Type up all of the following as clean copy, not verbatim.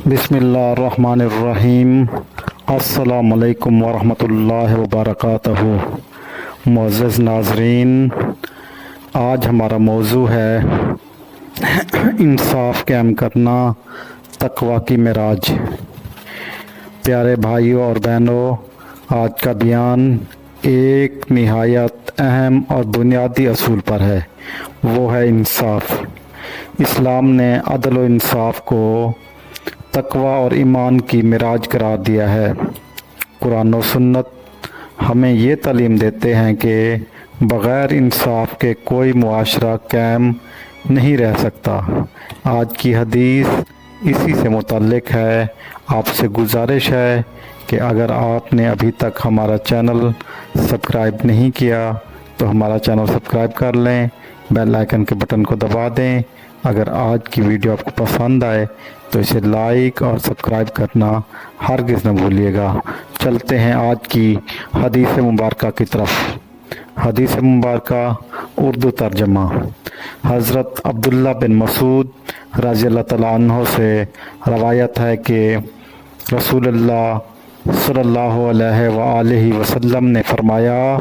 बिस्मिल्लाहिर्रहमानिर्रहीम। अस्सलामु अलैकुम वरहमतुल्लाहि वबरकातुहू। मुअज़्ज़ज़ नाज़रीन, आज हमारा मौजू है इंसाफ कायम करना, तक़वा की मेराज। प्यारे भाइयों और बहनों, आज का बयान एक निहायत अहम और बुनियादी असूल पर है, वो है इंसाफ। इस्लाम ने अदल व इंसाफ को तक़वा और ईमान की मेराज करार दिया है। कुरान और सुन्नत हमें ये तालीम देते हैं कि बग़ैर इंसाफ के कोई मुआशरा कायम नहीं रह सकता। आज की हदीस इसी से मुतल्लिक़ है। आपसे गुजारिश है कि अगर आपने अभी तक हमारा चैनल सब्सक्राइब नहीं किया तो हमारा चैनल सब्सक्राइब कर लें, बेल आइकन के बटन को दबा दें। अगर आज की वीडियो आपको पसंद आए तो इसे लाइक और सब्सक्राइब करना हरगिज़ न भूलिएगा। चलते हैं आज की हदीस मुबारका की तरफ। हदीस मुबारका उर्दू तर्जमा। हज़रत अब्दुल्ला बिन मसूद रज़ियल्लाहु तआला अन्हु से रवायत है कि रसूलुल्लाह सल्लल्लाहु अलैहि वसल्लम ने फरमाया,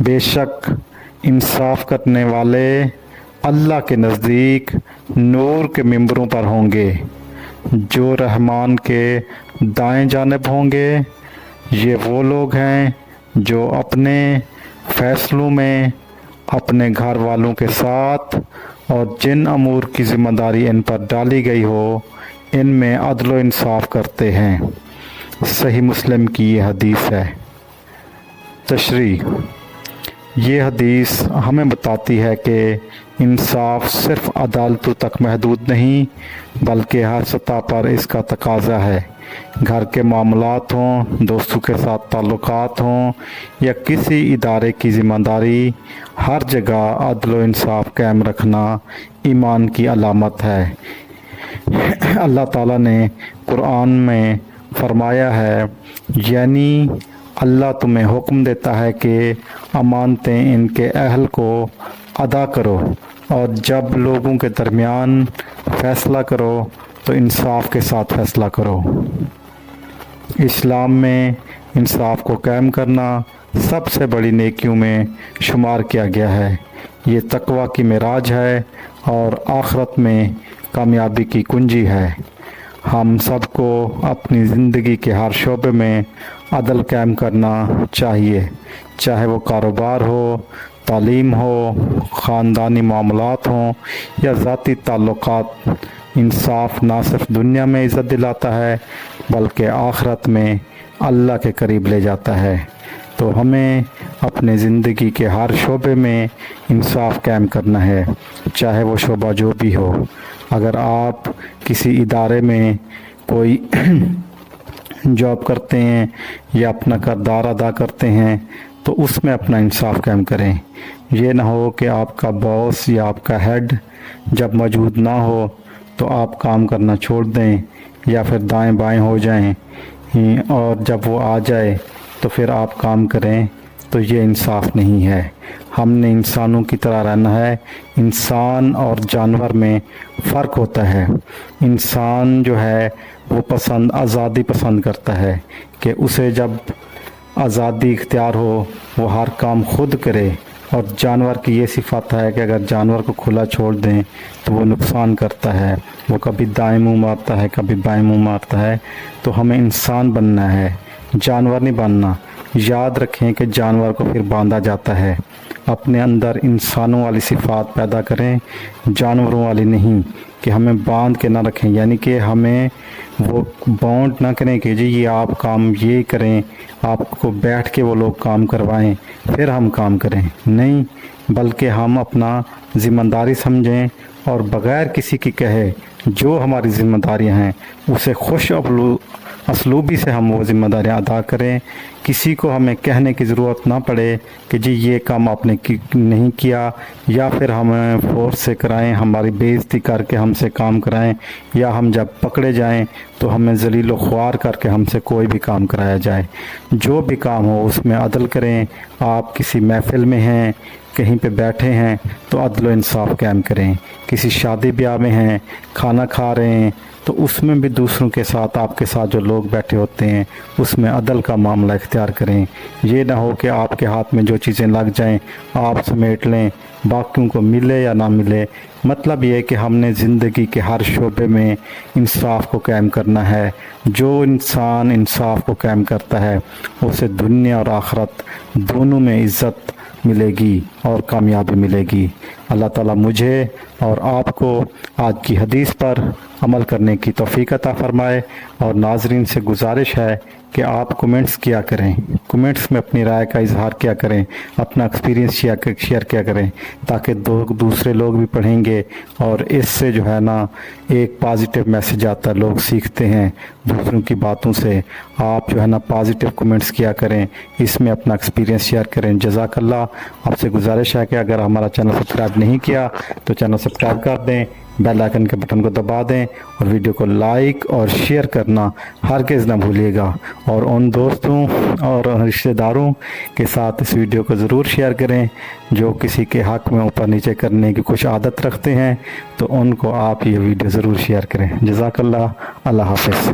बेशक इंसाफ करने वाले अल्लाह के नज़दीक नूर के मिंबरों पर होंगे जो रहमान के दाएं जानिब होंगे। ये वो लोग हैं जो अपने फ़ैसलों में अपने घर वालों के साथ और जिन अमूर की ज़िम्मेदारी इन पर डाली गई हो इनमें अदल व इंसाफ करते हैं। सही मुस्लिम की ये हदीस है। तशरीह, ये हदीस हमें बताती है कि इंसाफ सिर्फ़ अदालतों तक महदूद नहीं बल्कि हर सतह पर इसका तकाज़ा है। घर के मामलात हों, दोस्तों के साथ ताल्लुकात हों या किसी इदारे की ज़िम्मेदारी, हर जगह अदल व इंसाफ कायम रखना ईमान की अलामत है। अल्लाह ताला ने कुरान में फरमाया है, यानी अल्लाह तुम्हें हुक्म देता है कि अमानतें इनके अहल को अदा करो और जब लोगों के दरमियान फ़ैसला करो तो इंसाफ के साथ फ़ैसला करो। इस्लाम में इंसाफ को कायम करना सबसे बड़ी नेकियों में शुमार किया गया है। ये तक़वा की मेराज है और आखिरत में कामयाबी की कुंजी है। हम सबको अपनी ज़िंदगी के हर शोबे में अदल कायम करना चाहिए, चाहे वो कारोबार हो, तालीम हो, ख़ानदानी मामलात हों या ज़ाती ताल्लुकात। इंसाफ ना सिर्फ दुनिया में इज़्ज़त दिलाता है बल्कि आखिरत में अल्लाह के करीब ले जाता है। तो हमें अपने ज़िंदगी के हर शोबे में इंसाफ कायम करना है, चाहे वो शोबा जो भी हो। अगर आप किसी इदारे में कोई जॉब करते हैं या अपना किरदार अदा करते हैं तो उसमें अपना इंसाफ कायम करें। ये ना हो कि आपका बॉस या आपका हेड जब मौजूद ना हो तो आप काम करना छोड़ दें या फिर दाएं बाएं हो जाएं और जब वो आ जाए तो फिर आप काम करें, तो ये इंसाफ नहीं है। हमने इंसानों की तरह रहना है। इंसान और जानवर में फ़र्क होता है। इंसान जो है वो आज़ादी पसंद करता है कि उसे जब आज़ादी इख्तियार हो वो हर काम खुद करे, और जानवर की ये सिफत है कि अगर जानवर को खुला छोड़ दें तो वो नुकसान करता है। वो कभी दाएं मुंह मारता है, कभी बाएं मुंह मारता है। तो हमें इंसान बनना है, जानवर नहीं बनना। याद रखें कि जानवर को फिर बांधा जाता है। अपने अंदर इंसानों वाली सिफात पैदा करें, जानवरों वाली नहीं, कि हमें बांध के ना रखें। यानी कि हमें वो बाउंड ना करें कि जी ये आप काम ये करें, आपको बैठ के वो लोग काम करवाएं फिर हम काम करें। नहीं, बल्कि हम अपना ज़िम्मेदारी समझें और बग़ैर किसी की कहे जो हमारी ज़िम्मेदारियां हैं उसे खुश असलूबी से हम वो ज़िम्मेदारियाँ अदा करें। किसी को हमें कहने की ज़रूरत ना पड़े कि जी ये काम आपने नहीं किया, या फिर हमें फ़ोर्स से कराएं, हमारी बेइज्जती करके हमसे काम कराएं, या हम जब पकड़े जाएं तो हमें ज़लील व ख्वार करके हमसे कोई भी काम कराया जाए। जो भी काम हो उसमें अदल करें। आप किसी महफ़िल में हैं, कहीं पे बैठे हैं तो अदल व इंसाफ कायम करें। किसी शादी ब्याह में हैं, खाना खा रहे हैं تو اس میں بھی دوسروں کے ساتھ آپ کے ساتھ جو لوگ بیٹھے ہوتے ہیں اس میں عدل کا معاملہ اختیار کریں۔ یہ نہ ہو کہ آپ کے ہاتھ میں جو چیزیں لگ جائیں آپ سمیٹ لیں، باقیوں کو ملے یا نہ ملے۔ مطلب یہ ہے کہ ہم نے زندگی کے ہر شعبے میں انصاف کو قائم کرنا ہے۔ جو انسان انصاف کو قائم کرتا ہے اسے دنیا اور آخرت دونوں میں عزت ملے گی اور کامیابی ملے گی۔ اللہ تعالیٰ مجھے اور آپ کو آج کی حدیث پر عمل کرنے کی توفیق عطا فرمائے، اور ناظرین سے گزارش ہے کہ آپ کمنٹس کیا کریں، کمنٹس میں اپنی رائے کا اظہار کیا کریں، اپنا ایکسپیرینس شیئر کیا کریں، تاکہ دوسرے لوگ بھی پڑھیں گے اور اس سے جو ہے نا ایک پازیٹیو میسیج آتا ہے، لوگ سیکھتے ہیں دوسروں کی باتوں سے۔ آپ جو ہے نا پازیٹیو کمنٹس کیا کریں، اس میں اپنا ایکسپیرینس شیئر کریں۔ جزاک اللہ۔ آپ سے گزارش ہے کہ اگر ہمارا چینل سبسکرائب نہیں کیا تو چینل سبسکرائب کر دیں، بیل آئکن کے بٹن کو دبا دیں، اور ویڈیو کو لائک اور شیئر کرنا ہرگز نہ بھولیے گا، اور ان دوستوں اور رشتہ داروں کے ساتھ اس ویڈیو کو ضرور شیئر کریں جو کسی کے حق میں اوپر نیچے کرنے کی کچھ عادت رکھتے ہیں، تو ان کو آپ یہ ویڈیو ضرور شیئر کریں۔ جزاک اللہ۔ اللہ حافظ۔